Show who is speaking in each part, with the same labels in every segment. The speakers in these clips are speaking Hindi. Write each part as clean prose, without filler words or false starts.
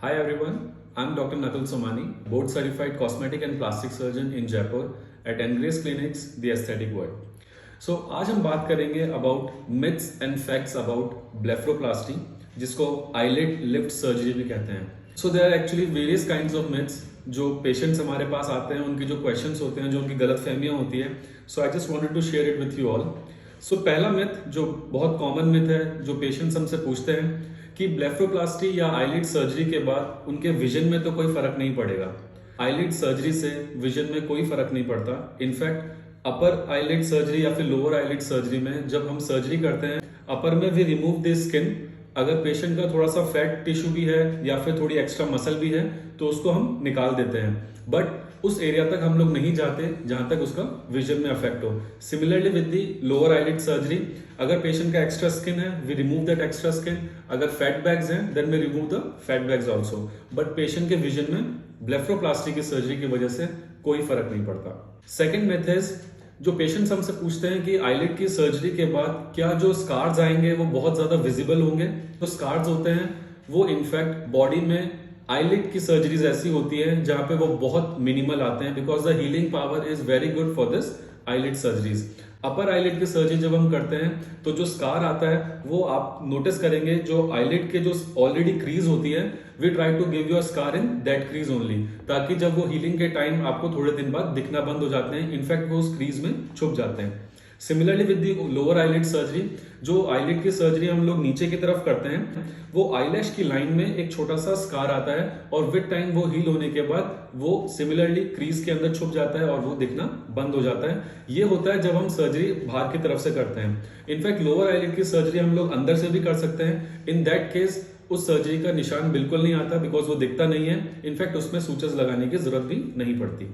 Speaker 1: Hi everyone, I'm Dr. Nakul Somani, board certified cosmetic and plastic surgeon in Jaipur at Engrace Clinics, the aesthetic world. So आज हम बात करेंगे about myths and facts about blepharoplasty, जिसको eyelid lift surgery भी कहते हैं. So there are actually various kinds of myths जो patients हमारे पास आते हैं, उनकी जो questions होते हैं, जो उनकी गलतफहमियां होती है. So I just wanted to share it with you all. So पहला myth जो बहुत common myth है, जो patients हमसे पूछते हैं कि ब्लेफरोप्लास्टी या आईलिड सर्जरी के बाद उनके विजन में तो कोई फर्क नहीं पड़ेगा. आईलिड सर्जरी से विजन में कोई फर्क नहीं पड़ता. इनफैक्ट अपर आईलिड सर्जरी या फिर लोअर आईलिड सर्जरी में जब हम सर्जरी करते हैं, अपर में वी रिमूव द स्किन. अगर पेशेंट का थोड़ा सा फैट टिश्यू भी है या फिर थोड़ी एक्स्ट्रा मसल भी है तो उसको हम निकाल देते हैं, बट उस एरिया तक हम लोग नहीं जाते जहां तक उसका विजन में अफेक्ट हो. Similarly with the lower eyelid surgery, अगर पेशेंट का एक्स्ट्रा स्किन है we remove that extra skin. अगर फैट बैग्स हैं then we remove the fat bags also. But patient के विजन में ब्लेफरोप्लास्टी की सर्जरी की वजह से कोई फर्क नहीं पड़ता. सेकेंड मेथड इज, जो पेशेंट्स हमसे पूछते हैं कि आईलिड की सर्जरी के बाद क्या जो स्कार्स आएंगे वो बहुत ज्यादा विजिबल होंगे. तो स्कार्स होते हैं वो इनफैक्ट बॉडी में आईलिड की सर्जरीज ऐसी होती है जहां पे वो बहुत मिनिमल आते हैं, because the healing power is very good for this eyelid surgeries. Upper eyelid की सर्जरी जब हम करते हैं तो जो स्कार आता है वो आप नोटिस करेंगे, जो आईलिड के जो ऑलरेडी क्रीज होती है, we try to give you a scar in that crease only, ताकि जब वो हीलिंग के टाइम आपको थोड़े दिन बाद दिखना बंद हो जाते हैं, इनफैक्ट वो उस क्रीज में छुप जाते हैं. Similarly with the lower eyelid surgery, जो आईलिड की सर्जरी हम लोग नीचे की तरफ करते हैं, वो आईलैश की लाइन में एक छोटा सा स्कार आता है और विद टाइम वो हील होने के बाद वो सिमिलरली क्रीज के अंदर छुप जाता है और वो दिखना बंद हो जाता है. ये होता है जब हम सर्जरी बाहर की तरफ से करते हैं. इनफैक्ट लोअर आईलिड की सर्जरी हम लोग अंदर से भी कर सकते हैं. इन दैट केस उस सर्जरी का निशान बिल्कुल नहीं आता, बिकॉज वो दिखता नहीं है. इनफैक्ट उसमें सूचर्स लगाने की जरूरत भी नहीं पड़ती.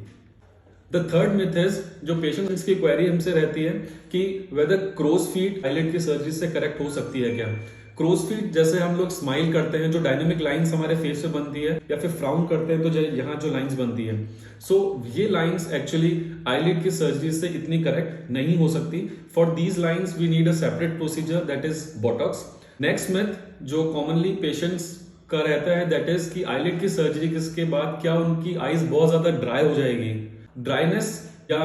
Speaker 1: द थर्ड मिथ इज, जो पेशेंट्स की क्वेरी हमसे रहती है कि वेदर क्रोज फीट आईलिड की सर्जरी से करेक्ट हो सकती है क्या. क्रोज फीट जैसे हम लोग स्माइल करते हैं, जो डायनेमिक लाइंस हमारे फेस पे बनती है, या फिर फ्राउन करते हैं तो यहाँ जो लाइंस बनती है, सो ये लाइंस एक्चुअली आईलिड की सर्जरी से इतनी करेक्ट नहीं हो सकती. For these lines we need a separate procedure, that is Botox. Next myth जो कॉमनली पेशेंट्स का रहता है, दैट इज कि आईलिड की सर्जरी के बाद क्या उनकी आईज बहुत ज्यादा ड्राई हो जाएगी. ड्राइनेस या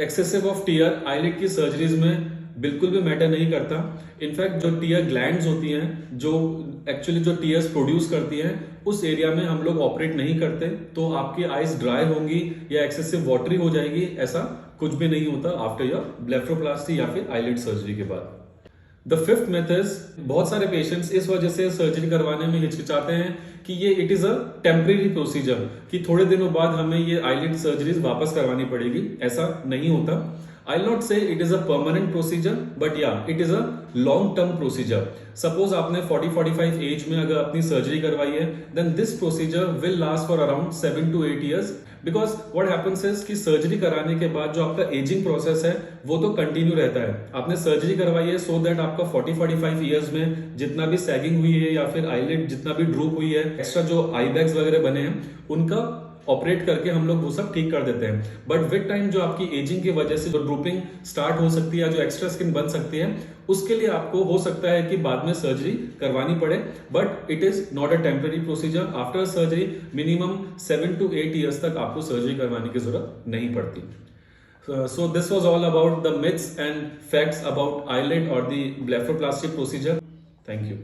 Speaker 1: एक्सेसिव ऑफ टीयर आईलिड की सर्जरीज में बिल्कुल भी मैटर नहीं करता. इनफैक्ट जो टीयर ग्लैंड्स होती हैं, जो एक्चुअली जो टीयर्स प्रोड्यूस करती हैं, उस एरिया में हम लोग ऑपरेट नहीं करते. तो आपकी आईज ड्राई होंगी या एक्सेसिव वाटरी हो जाएगी, ऐसा कुछ भी नहीं होता आफ्टर योर ब्लेफरोप्लास्टी या फिर आईलिड सर्जरी के बाद. द फिफ्थ मिथ इज, बहुत सारे पेशेंट्स इस वजह से सर्जरी करवाने में हिचकिचाते हैं कि ये it is a temporary procedure, कि थोड़े दिनों बाद हमें ये आईलिड सर्जरीज वापस करवानी पड़ेगी. ऐसा नहीं होता. I'll not say it is a permanent procedure, but yeah, it is a long term procedure. Suppose आपने 40-45 एज में अगर अपनी सर्जरी करवाई है, then this procedure will last for around 7 to 8 years. Because what happens is कि सर्जरी कराने के बाद जो आपका एजिंग प्रोसेस है वो तो कंटिन्यू रहता है. आपने सर्जरी करवाई है सो दैट आपका 40-45 ईयर्स में जितना भी सैगिंग हुई है या फिर आईलिड जितना भी ड्रूप हुई है, एक्स्ट्रा जो आई बैग्स वगैरह बने हैं, उनका ऑपरेट करके हम लोग वो सब ठीक कर देते हैं. बट विद टाइम जो आपकी एजिंग की वजह से जो ड्रूपिंग स्टार्ट हो सकती है या जो एक्स्ट्रा स्किन बन सकती है, उसके लिए आपको हो सकता है कि बाद में सर्जरी करवानी पड़े. But it is not a temporary procedure. After surgery minimum 7 to 8 years तक आपको सर्जरी करवाने की जरूरत नहीं पड़ती. So this was all about the myths and facts about eyelid or the blepharoplasty procedure. Thank you.